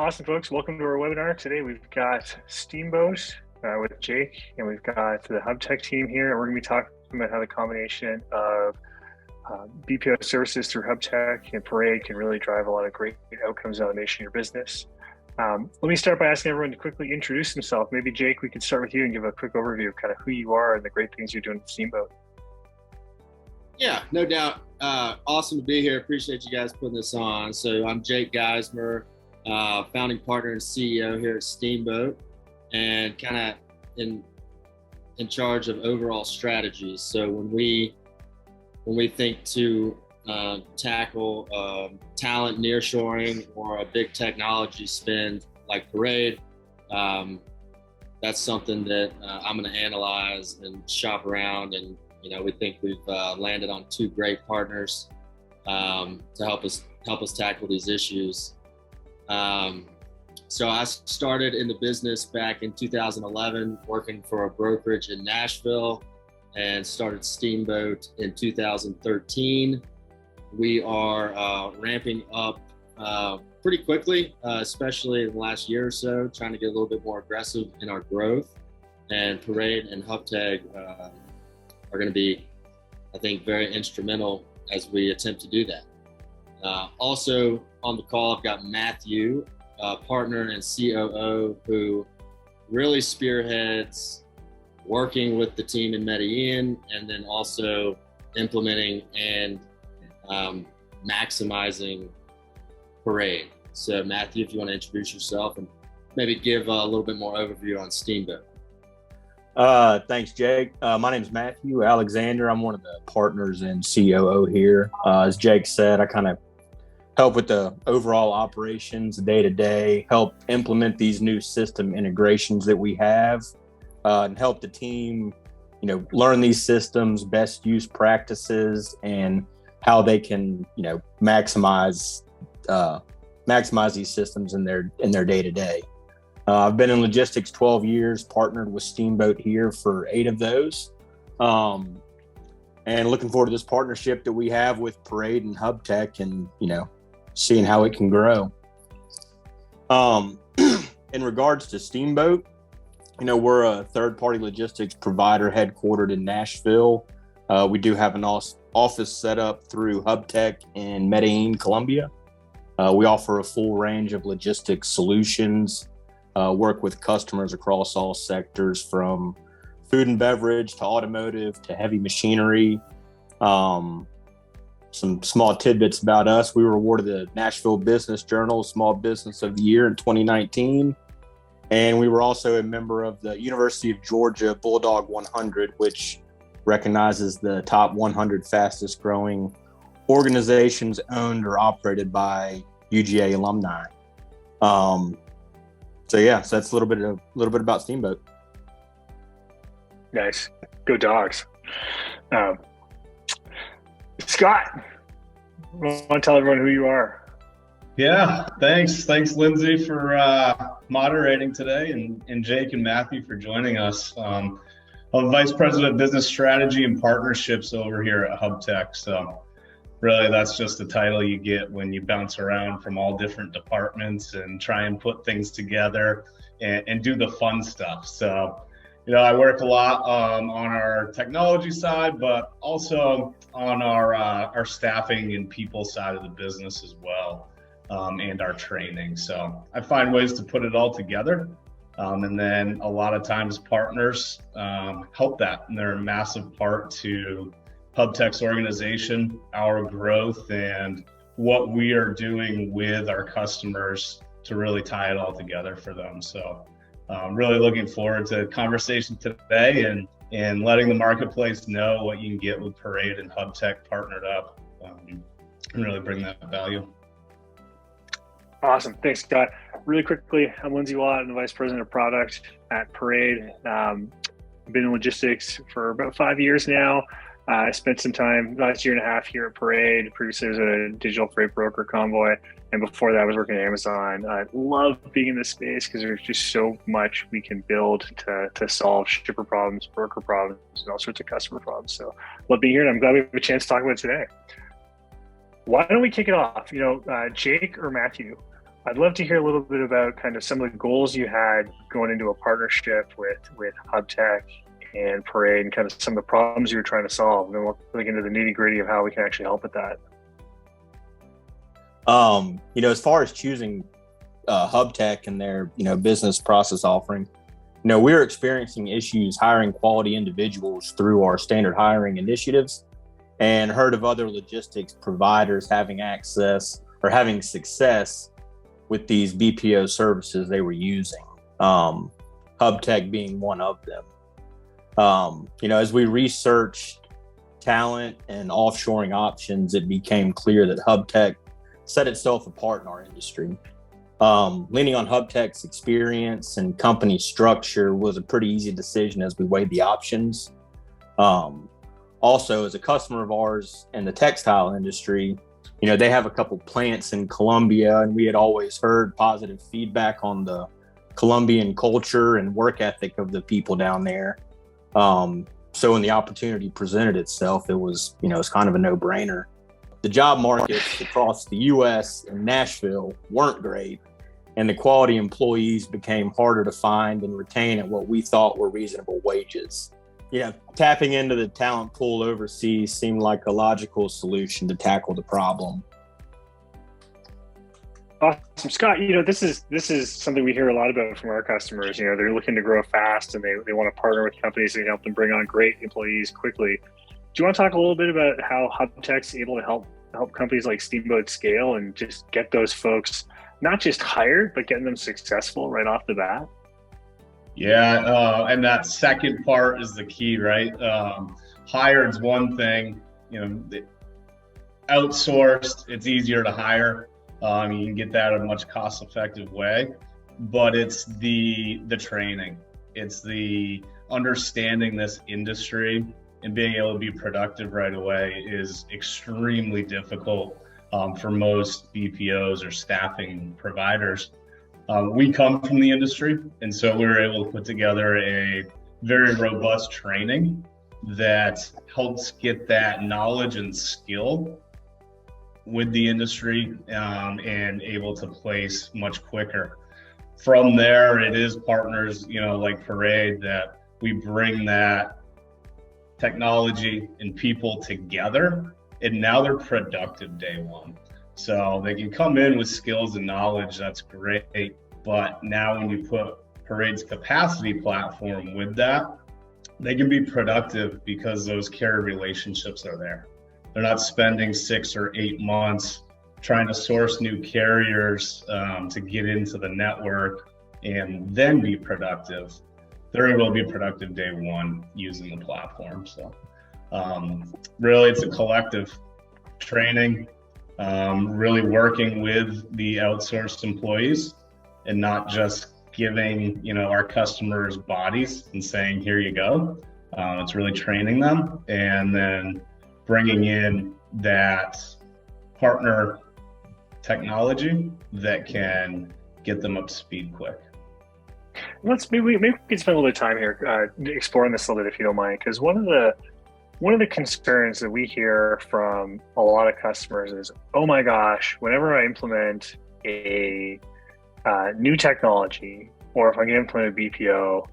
Awesome, folks. Welcome to our webinar. Today we've got Steamboat with Jake, and we've got the Hubtek team here. And we're going to be talking about how the combination of BPO services through Hubtek and Parade can really drive a lot of great outcomes and automation in your business. Let me start by asking everyone to quickly introduce themselves. Maybe Jake, we could start with you and give a quick overview of kind of who you are and the great things you're doing at Steamboat. Yeah, no doubt. Awesome to be here. Appreciate you guys putting this on. So I'm Jake Geismer, founding partner and CEO here at Steamboat, and kind of in charge of overall strategies. So when we think to tackle talent nearshoring or a big technology spend like Parade, that's something that I'm going to analyze and shop around. And we think we've landed on two great partners to help us tackle these issues. So I started in the business back in 2011, working for a brokerage in Nashville, and started Steamboat in 2013. We are ramping up pretty quickly, especially in the last year or so, trying to get a little bit more aggressive in our growth. And Parade and Hubtek are going to be, I think, very instrumental as we attempt to do that. Also on the call, I've got Matthew, partner and COO, who really spearheads working with the team in Medellin, and then also implementing and maximizing Parade. So Matthew, if you want to introduce yourself and maybe give a little bit more overview on Steamboat. Thanks, Jake. My name is Matthew Alexander. I'm one of the partners and COO here. As Jake said, I kind of help with the overall operations day to day, help implement these new system integrations that we have, and help the team, learn these systems, best use practices, and how they can, maximize these systems in their day to day. I've been in logistics 12 years, partnered with Steamboat here for 8 of those. And looking forward to this partnership that we have with Parade and Hubtek, and, seeing how it can grow. In regards to Steamboat, we're a third-party logistics provider headquartered in Nashville. We do have an office set up through Hubtek in Medellin, Colombia. We offer a full range of logistics solutions, work with customers across all sectors, from food and beverage to automotive to heavy machinery. Some small tidbits about us: we were awarded the Nashville Business Journal Small Business of the Year in 2019. And we were also a member of the University of Georgia Bulldog 100, which recognizes the top 100 fastest growing organizations owned or operated by UGA alumni. So that's a little bit about Steamboat. Nice. Go Dogs. Scott, want to tell everyone who you are? Yeah, thanks, Lindsay, for moderating today, and Jake and Matthew for joining us. I'm Vice President of Business Strategy and Partnerships over here at Hubtek. So really, that's just the title you get when you bounce around from all different departments and try and put things together and do the fun stuff. So, I work a lot on our technology side, but also on our staffing and people side of the business as well, and our training. So I find ways to put it all together. And then a lot of times partners help that, and they're a massive part to Hubtek's organization, our growth, and what we are doing with our customers to really tie it all together for them. So really looking forward to the conversation today and letting the marketplace know what you can get with Parade and Hubtek partnered up, and really bring that value. Awesome. Thanks, Scott. Really quickly, I'm Lindsay Watt. I'm the Vice President of Product at Parade. I've been in logistics for about 5 years now. I spent some time, last year and a half, here at Parade. Previously, I was a digital freight broker, Convoy. And before that, I was working at Amazon. I love being in this space because there's just so much we can build to solve shipper problems, broker problems, and all sorts of customer problems. So love being here, and I'm glad we have a chance to talk about it today. Why don't we kick it off? Jake or Matthew, I'd love to hear a little bit about kind of some of the goals you had going into a partnership with Hubtek and Parade, and kind of some of the problems you were trying to solve. And then we'll look into the nitty gritty of how we can actually help with that. As far as choosing Hubtek and their, business process offering, we were experiencing issues hiring quality individuals through our standard hiring initiatives, and heard of other logistics providers having access or having success with these BPO services they were using, Hubtek being one of them. As we researched talent and offshoring options, it became clear that Hubtek set itself apart in our industry. Leaning on Hubtek's experience and company structure was a pretty easy decision as we weighed the options. Also, as a customer of ours in the textile industry, they have a couple plants in Colombia, and we had always heard positive feedback on the Colombian culture and work ethic of the people down there. So when the opportunity presented itself, it was kind of a no-brainer. The job markets across the U.S. and Nashville weren't great, and the quality employees became harder to find and retain at what we thought were reasonable wages. Tapping into the talent pool overseas seemed like a logical solution to tackle the problem. Awesome, Scott. This is something we hear a lot about from our customers. They're looking to grow fast, and they want to partner with companies that can help them bring on great employees quickly. Do you want to talk a little bit about how Hubtek's able to help companies like Steamboat scale and just get those folks not just hired, but getting them successful right off the bat? Yeah, and that second part is the key, right? Hired's one thing, outsourced, it's easier to hire. You can get that in a much cost-effective way, but it's the training. It's the understanding this industry and being able to be productive right away is extremely difficult for most BPOs or staffing providers. We come from the industry, and so we were able to put together a very robust training that helps get that knowledge and skill with the industry and able to place much quicker. From there, it is partners, like Parade, that we bring that technology and people together, and now they're productive day one. So they can come in with skills and knowledge, that's great. But now when you put Parade's capacity platform with that, they can be productive because those carrier relationships are there. They're not spending 6 or 8 months trying to source new carriers to get into the network and then be productive. They're able to be productive day one using the platform. So really it's a collective training, really working with the outsourced employees and not just giving our customers bodies and saying, here you go. It's really training them and then bringing in that partner technology that can get them up to speed quick. Maybe we can spend a little bit of time here exploring this a little bit, if you don't mind, because one of the concerns that we hear from a lot of customers is, oh my gosh, whenever I implement a new technology, or if I'm going to implement a BPO,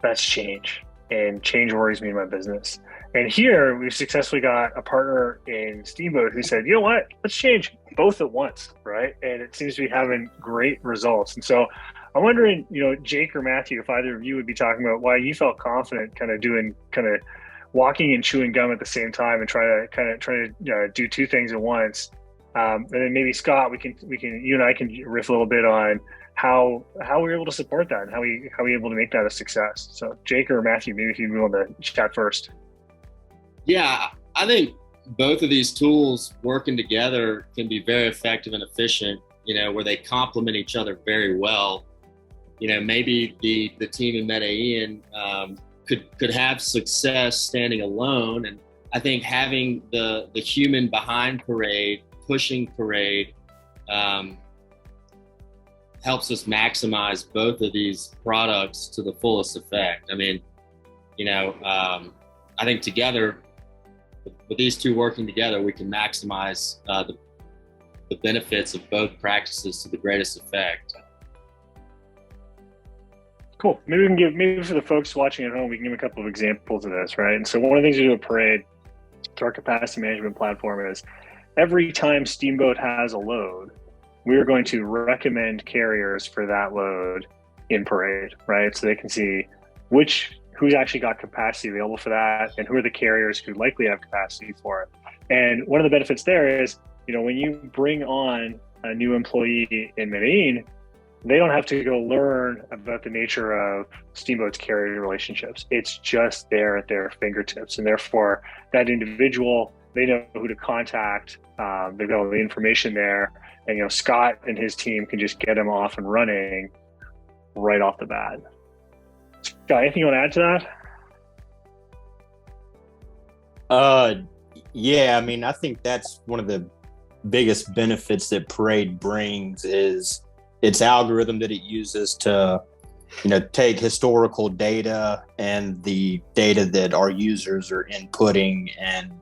that's change, and change worries me in my business. And here we've successfully got a partner in Steamboat who said, you know what, let's change both at once, right? And it seems to be having great results. And so I'm wondering, Jake or Matthew, if either of you would be talking about why you felt confident kind of walking and chewing gum at the same time and try to do two things at once. And then maybe Scott, we can you and I can riff a little bit on how we're able to support that and how we able to make that a success. So Jake or Matthew, maybe if you'd be able to chat first. Yeah, I think both of these tools working together can be very effective and efficient, where they complement each other very well. Maybe the team in Medellin could have success standing alone. And I think having the human behind Parade, pushing Parade, helps us maximize both of these products to the fullest effect. I mean, I think together, with these two working together, we can maximize the the benefits of both practices to the greatest effect. Cool. Maybe for the folks watching at home, we can give a couple of examples of this, right? And so one of the things we do at Parade through our capacity management platform is every time Steamboat has a load, we are going to recommend carriers for that load in Parade, right? So they can see who's actually got capacity available for that and who are the carriers who likely have capacity for it. And one of the benefits there is, when you bring on a new employee in Medellin, they don't have to go learn about the nature of Steamboat's carrier relationships. It's just there at their fingertips. And therefore, that individual, they know who to contact. They've got all the information there. And, Scott and his team can just get them off and running right off the bat. Scott, anything you want to add to that? Yeah, I think that's one of the biggest benefits that Parade brings is its algorithm that it uses to, take historical data and the data that our users are inputting and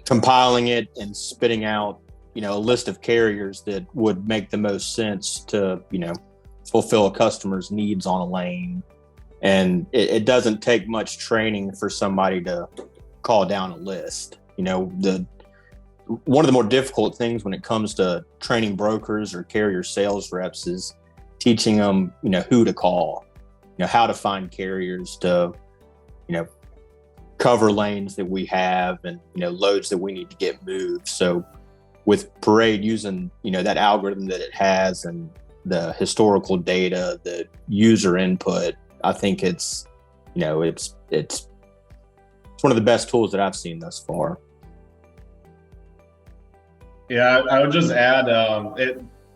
compiling it and spitting out, a list of carriers that would make the most sense to, fulfill a customer's needs on a lane. And it doesn't take much training for somebody to call down a list. One of the more difficult things when it comes to training brokers or carrier sales reps is teaching them, who to call, how to find carriers to, cover lanes that we have and, loads that we need to get moved. So with Parade using, that algorithm that it has and the historical data, the user input, I think it's one of the best tools that I've seen thus far. Yeah, I would just add,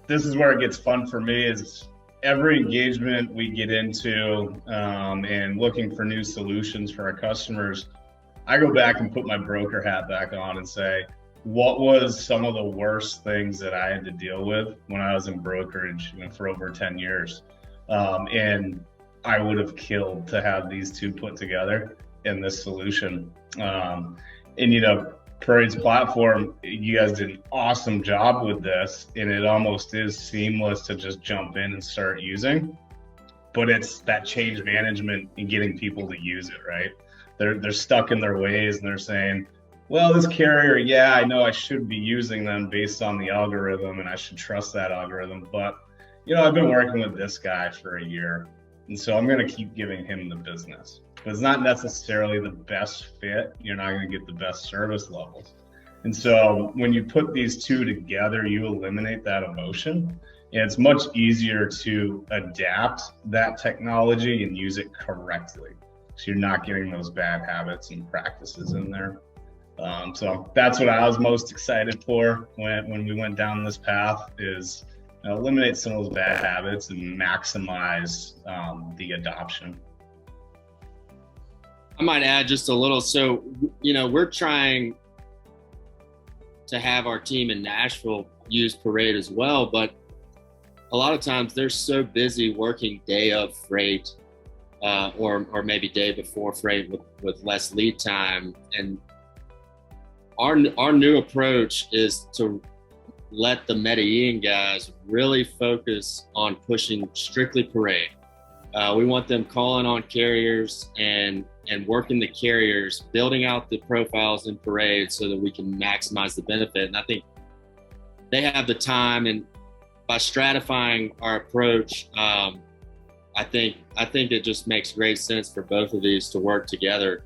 this is where it gets fun for me is every engagement we get into and looking for new solutions for our customers, I go back and put my broker hat back on and say, what was some of the worst things that I had to deal with when I was in brokerage for over 10 years? And I would have killed to have these two put together in this solution. Parade's platform, you guys did an awesome job with this, and it almost is seamless to just jump in and start using. But it's that change management and getting people to use it, right? They're stuck in their ways and they're saying, well, this carrier, yeah, I know I should be using them based on the algorithm and I should trust that algorithm. But, I've been working with this guy for a year, and so I'm going to keep giving him the business. But it's not necessarily the best fit. You're not going to get the best service levels. And so when you put these two together, you eliminate that emotion. And it's much easier to adapt that technology and use it correctly. So you're not getting those bad habits and practices in there. So that's what I was most excited for when we went down this path is eliminate some of those bad habits and maximize the adoption. I might add just a little. So, we're trying to have our team in Nashville use Parade as well, but a lot of times they're so busy working day of freight or maybe day before freight with less lead time. And our new approach is to let the Medellin guys really focus on pushing strictly Parade. We want them calling on carriers and working the carriers, building out the profiles in Parade so that we can maximize the benefit. And I think they have the time, and by stratifying our approach, I think it just makes great sense for both of these to work together.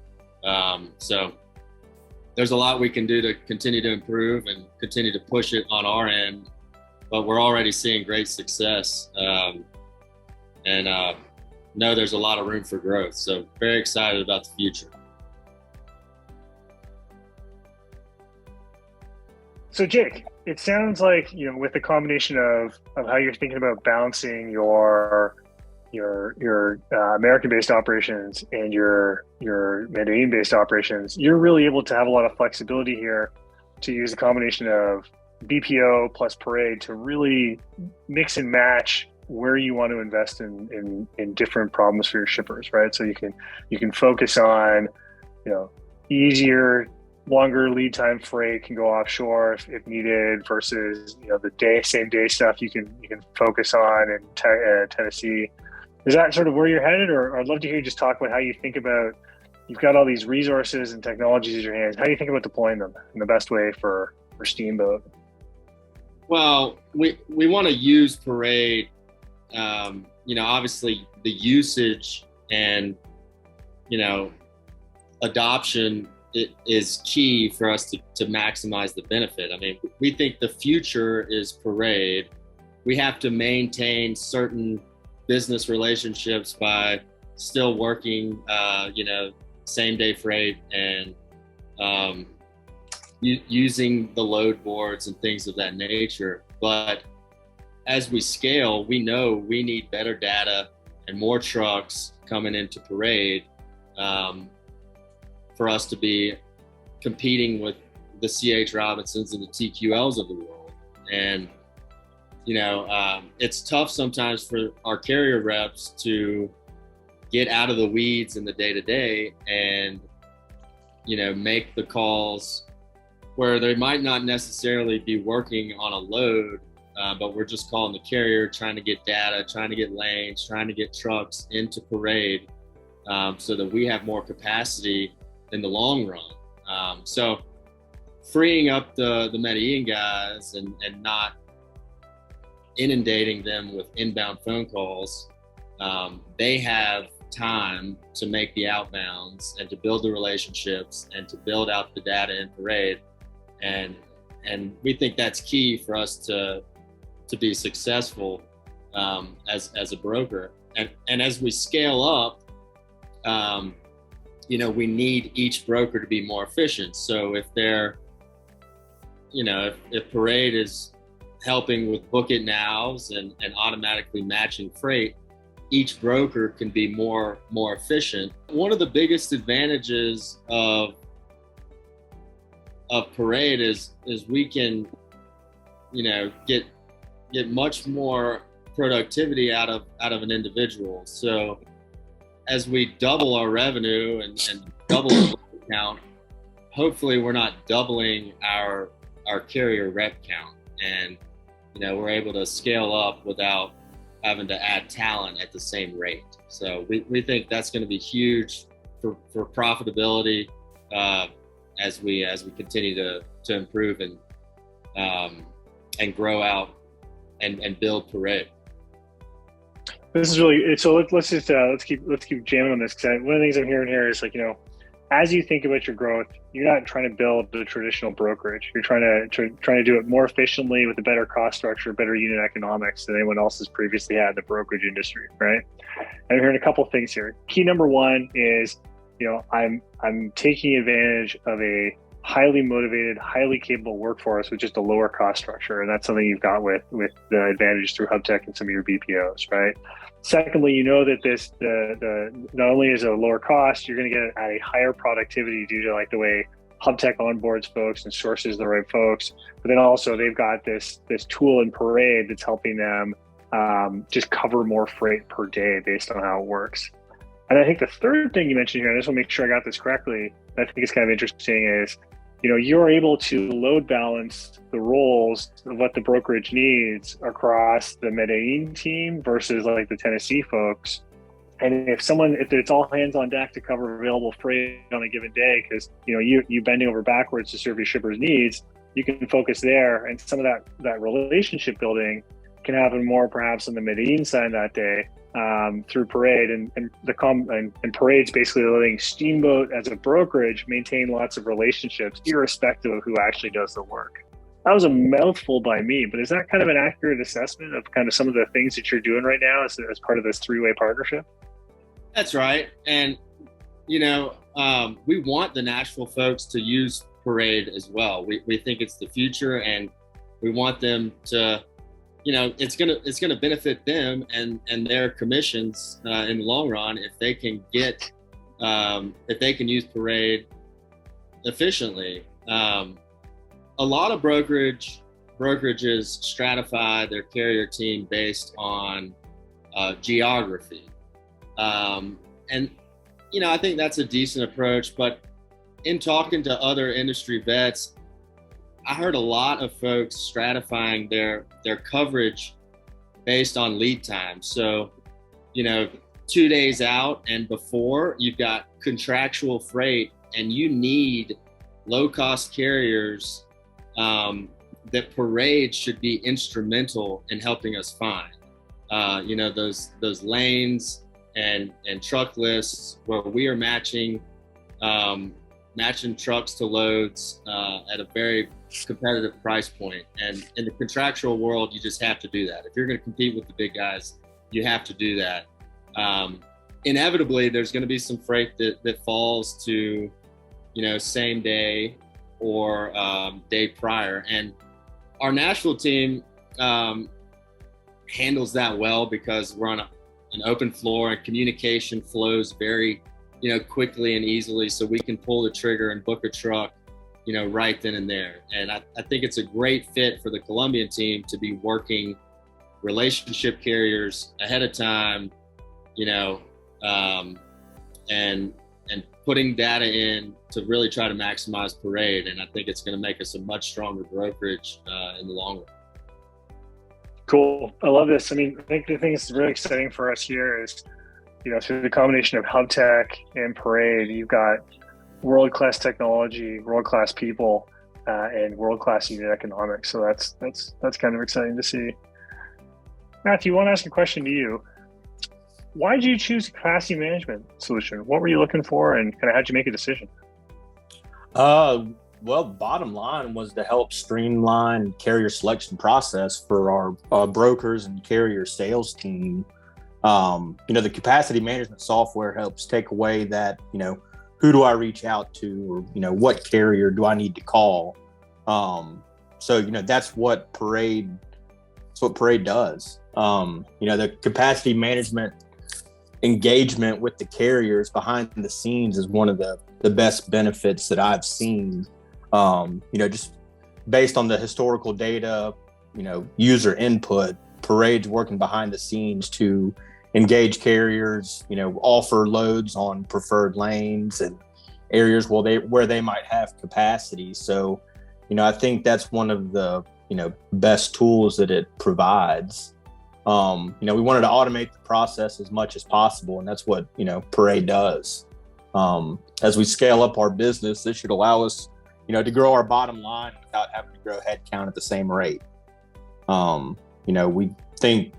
So there's a lot we can do to continue to improve and continue to push it on our end, but we're already seeing great success. And know there's a lot of room for growth. So very excited about the future. So Jake, it sounds like, with the combination of how you're thinking about balancing your American-based operations and your Medellin-based operations, you're really able to have a lot of flexibility here to use a combination of BPO plus Parade to really mix and match where you want to invest in different problems for your shippers, right? So you can focus on, easier longer lead time freight can go offshore if needed versus, the same day stuff you can focus on in Tennessee. Is that sort of where you're headed, or I'd love to hear you just talk about how you think about, you've got all these resources and technologies in your hands. How do you think about deploying them in the best way for Steamboat? Well, we want to use Parade. Obviously the usage and, adoption is key for us to maximize the benefit. I mean, we think the future is Parade. We have to maintain certain business relationships by still working, same day freight and using the load boards and things of that nature. But as we scale, we know we need better data and more trucks coming into Parade for us to be competing with the C.H. Robinsons and the TQLs of the world. And, it's tough sometimes for our carrier reps to get out of the weeds in the day-to-day and, make the calls where they might not necessarily be working on a load, but we're just calling the carrier, trying to get data, trying to get lanes, trying to get trucks into Parade so that we have more capacity in the long run. So freeing up the Medellin guys and not inundating them with inbound phone calls, they have time to make the outbounds and to build the relationships and to build out the data in Parade. And we think that's key for us to be successful as a broker. And as we scale up, we need each broker to be more efficient. So if they're, if Parade is helping with book it nows and automatically matching freight, each broker can be more efficient. One of the biggest advantages of Parade is we can, get much more productivity out of an individual. So as we double our revenue and double our count, hopefully we're not doubling our carrier rep count, and we're able to scale up without having to add talent at the same rate. So we think that's going to be huge for profitability as we continue to improve and grow out and build Parade. This is really, so let's keep jamming on this, because one of the things I'm hearing here is as you think about your growth, you're not trying to build the traditional brokerage. You're trying to do it more efficiently with a better cost structure, better unit economics than anyone else has previously had in the brokerage industry, right? And I'm hearing a couple of things here. Key number one is, I'm taking advantage of a highly motivated, highly capable workforce with just a lower cost structure, and that's something you've got with the advantage through Hubtek and some of your BPOs, right? Secondly, that this not only is it a lower cost, you're going to get at a higher productivity due to the way Hubtek onboards folks and sources the right folks. But then also they've got this tool in Parade that's helping them just cover more freight per day based on how it works. And I think the third thing you mentioned here, and I just want to make sure I got this correctly, I think is kind of interesting, is you're able to load balance the roles of what the brokerage needs across the Medellin team versus the Tennessee folks. And if it's all hands on deck to cover available freight on a given day, because you bending over backwards to serve your shippers' needs, you can focus there, and some of that relationship building can happen more perhaps on the Medellin side that day through Parade, and Parade's basically letting Steamboat as a brokerage maintain lots of relationships irrespective of who actually does the work. That was a mouthful by me, but is that kind of an accurate assessment of kind of some of the things that you're doing right now as part of this three-way partnership? That's right. And, we want the Nashville folks to use Parade as well. We think it's the future, and we want them to, it's gonna benefit them and their commissions in the long run if they can use Parade efficiently. A lot of brokerages stratify their carrier team based on geography, and I think that's a decent approach. But in talking to other industry vets, I heard a lot of folks stratifying their coverage based on lead time. So, 2 days out and before, you've got contractual freight, and you need low-cost carriers that Parade should be instrumental in helping us find. Those lanes and truck lists where we are matching trucks to loads at a very competitive price point. And in the contractual world, you just have to do that. If you're going to compete with the big guys, you have to do that. Inevitably, there's going to be some freight that falls to, same day or day prior. And our Nashville team handles that well because we're on an open floor and communication flows very, quickly and easily. So we can pull the trigger and book a truck, right then and there. And I think it's a great fit for the Colombian team to be working relationship carriers ahead of time, and putting data in to really try to maximize Parade. And I think it's going to make us a much stronger brokerage in the long run. Cool. I love this. I mean, I think the thing that's really exciting for us here is, through the combination of Hubtek and Parade, you've got world-class technology, world-class people, and world-class unit economics. So that's kind of exciting to see. Matthew, I want to ask a question to you. Why did you choose a capacity management solution? What were you looking for, and kind of how'd you make a decision? Well, bottom line was to help streamline carrier selection process for our brokers and carrier sales team. The capacity management software helps take away that, who do I reach out to, or, what carrier do I need to call? That's what Parade does. The capacity management engagement with the carriers behind the scenes is one of the best benefits that I've seen. Just based on the historical data, user input, Parade's working behind the scenes to engage carriers, offer loads on preferred lanes and areas where they might have capacity. So, I think that's one of the, best tools that it provides. We wanted to automate the process as much as possible, and that's what, Parade does. As we scale up our business, this should allow us, to grow our bottom line without having to grow headcount at the same rate. We think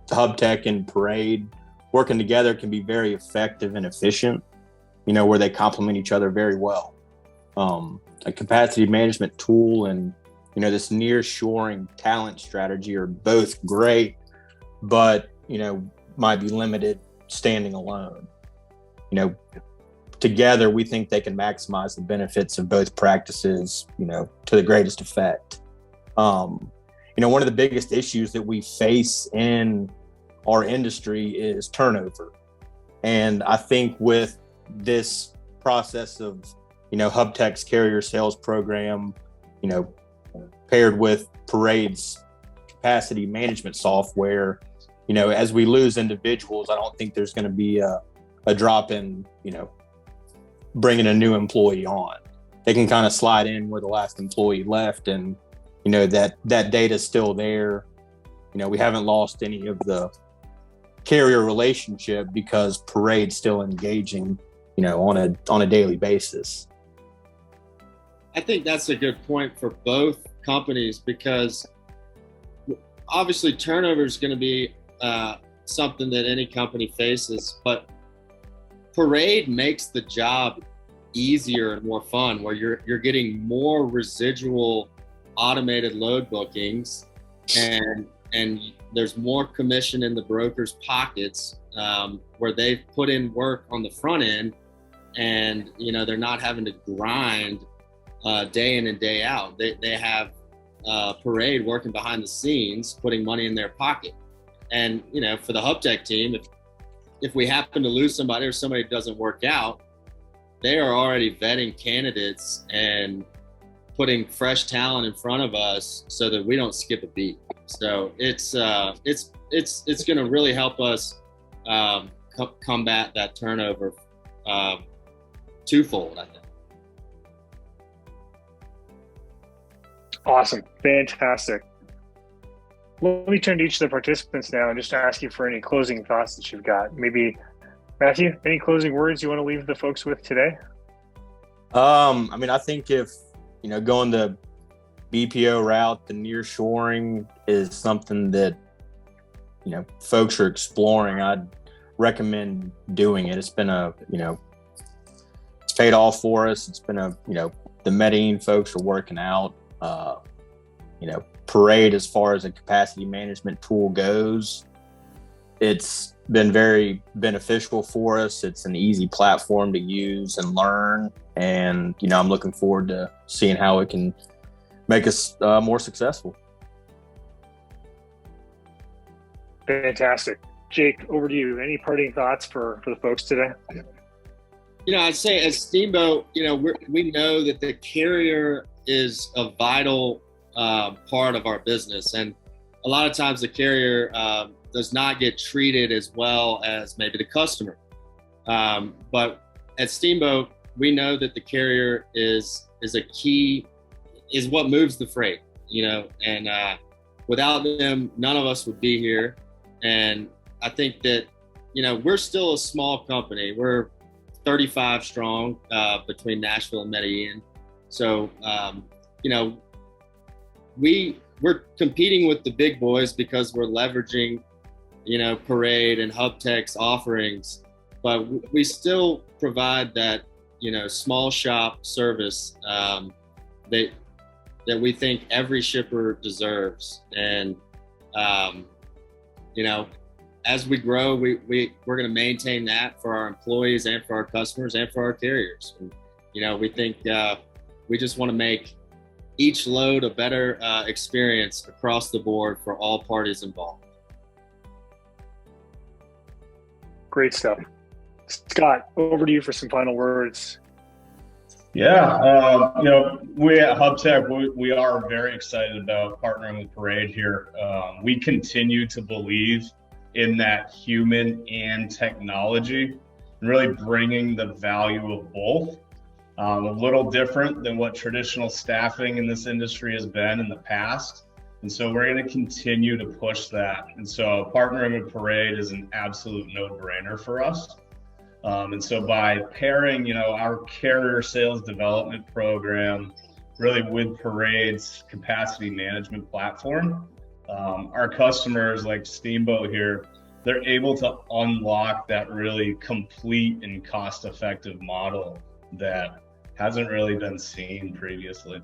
Hubtek and Parade working together can be very effective and efficient, where they complement each other very well. A capacity management tool and, this near-shoring talent strategy are both great, but, might be limited standing alone. Together, we think they can maximize the benefits of both practices, to the greatest effect. One of the biggest issues that we face in our industry is turnover. And I think with this process of, Hubtek's carrier sales program, paired with Parade's capacity management software, as we lose individuals, I don't think there's going to be a drop in, bringing a new employee on. They can kind of slide in where the last employee left, and that data is still there. We haven't lost any of the carrier relationship because Parade's still engaging, on a daily basis. I think that's a good point for both companies, because obviously turnover is going to be something that any company faces, but Parade makes the job easier and more fun, where you're getting more residual automated load bookings, and there's more commission in the broker's pockets, where they've put in work on the front end, and they're not having to grind day in and day out. They have Parade working behind the scenes, putting money in their pocket. And for the Hubtek team, if we happen to lose somebody or somebody doesn't work out, they are already vetting candidates and putting fresh talent in front of us so that we don't skip a beat. So it's going to really help us combat that turnover twofold, I think. Awesome. Fantastic. Let me turn to each of the participants now and just ask you for any closing thoughts that you've got. Maybe, Matthew, any closing words you want to leave the folks with today? I think if, going the BPO route, the nearshoring is something that, folks are exploring. I'd recommend doing it. It's been it's paid off for us. It's been the Medellin folks are working out, Parade, as far as a capacity management tool goes, it's been very beneficial for us. It's an easy platform to use and learn. And, I'm looking forward to seeing how it can make us more successful. Fantastic. Jake, over to you. Any parting thoughts for the folks today? I'd say as Steamboat, we know that the carrier is a vital part of our business. And a lot of times the carrier does not get treated as well as maybe the customer. But at Steamboat, we know that the carrier is what moves the freight, and without them, none of us would be here. And I think that, we're still a small company. We're 35 strong between Nashville and Medellin. So, we're competing with the big boys because we're leveraging, Parade and Hubtek's offerings, but we still provide that, small shop service that we think every shipper deserves. And, as we grow, we're going to maintain that for our employees and for our customers and for our carriers. And, we think we just want to make each load a better experience across the board for all parties involved. Great stuff. Scott, over to you for some final words. Yeah, we at Hubtek, we are very excited about partnering with Parade here. We continue to believe in that human and technology, and really bringing the value of both. A little different than what traditional staffing in this industry has been in the past. And so we're going to continue to push that. And so partnering with Parade is an absolute no-brainer for us. And so by pairing, our carrier sales development program really with Parade's capacity management platform, our customers like Steamboat here, they're able to unlock that really complete and cost-effective model that hasn't really been seen previously.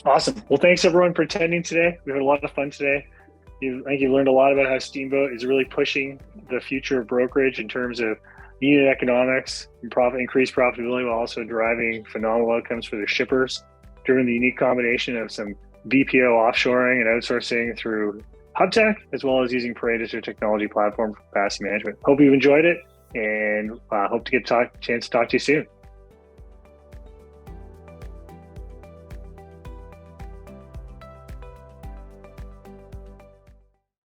Awesome. Well, thanks everyone for attending today. We had a lot of fun today. I think you learned a lot about how Steamboat is really pushing the future of brokerage in terms of unit economics and increased profitability, while also driving phenomenal outcomes for their shippers, driven the unique combination of some BPO offshoring and outsourcing through Hubtek, as well as using Parade as their technology platform for capacity management. Hope you've enjoyed it, and hope to get a chance to talk to you soon.